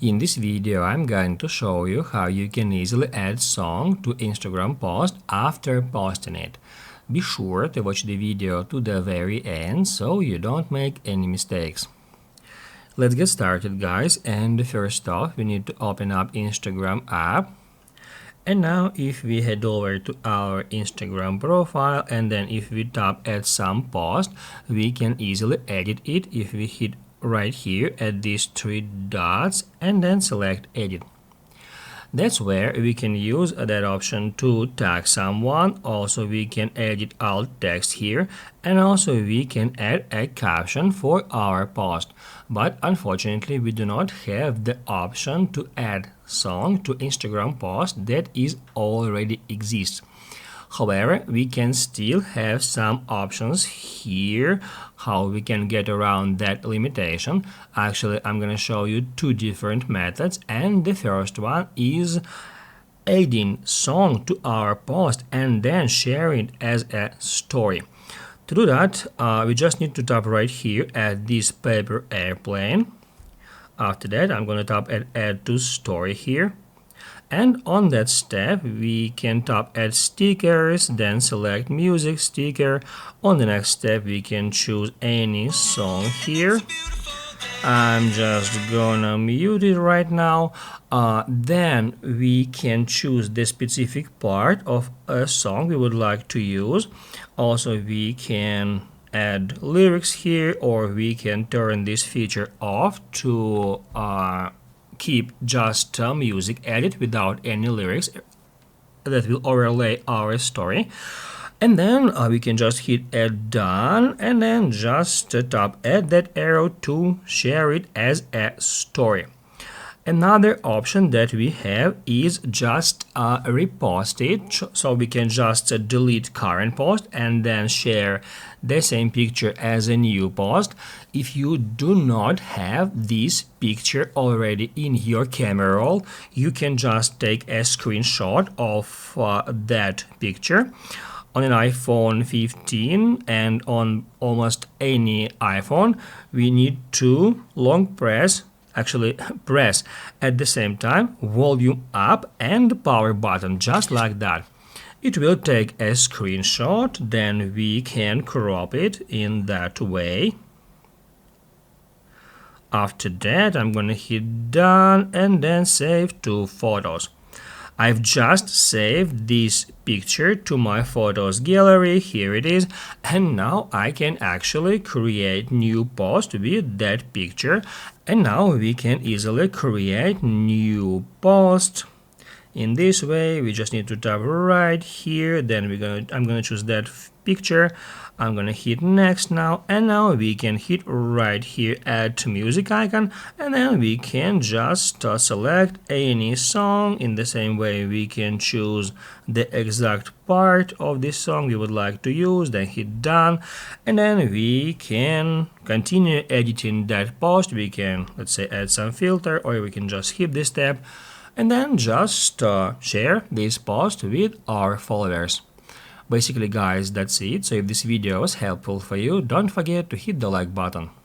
In this video, I'm going to show you how you can easily add song to Instagram post after posting it. Be sure to watch the video to the very end so you don't make any mistakes. Let's get started, guys, and first off we need to open up Instagram app. And now if we head over to our Instagram profile and then if we tap add some post, we can easily edit it if we hit right here at these three dots and then select edit. That's where we can use that option to tag someone. Also we can edit alt text here, and also we can add a caption for our post. But unfortunately we do not have the option to add song to Instagram post that is already exists. However, we can still have some options here how we can get around that limitation. Actually, I'm gonna show you two different methods, and the first one is adding song to our post and then sharing it as a story. To do that, we just need to tap right here at this paper airplane. After that, I'm gonna tap add to story here. And on that step we can tap add stickers, then select music sticker. On the next step we can choose any song here. I'm just gonna mute it right now. Then we can choose the specific part of a song we would like to use. Also we can add lyrics here, or we can turn this feature off to keep just music edit without any lyrics that will overlay our story. And then we can just hit add done and then just tap add that arrow to share it as a story. Another option that we have is just repost it, so we can just delete current post and then share the same picture as a new post. If you do not have this picture already in your camera roll, you can just take a screenshot of that picture. On an iPhone 15 and on almost any iPhone, we need to press at the same time volume up and power button, just like that. It will take a screenshot, then we can crop it in that way. After that, I'm gonna hit done and then save to photos. I've just saved this picture to my photos gallery. Here it is, and now I can actually create new post with that picture. And now we can easily create new post. In this way, we just need to tap right here, then I'm gonna choose that picture. I'm gonna hit next now, and now we can hit right here add to music icon, and then we can just select any song. In the same way we can choose the exact part of this song we would like to use, then hit done, and then we can continue editing that post. We can, let's say, add some filter, or we can just skip this step and then just share this post with our followers. Basically, guys, that's it. So if this video was helpful for you, don't forget to hit the like button.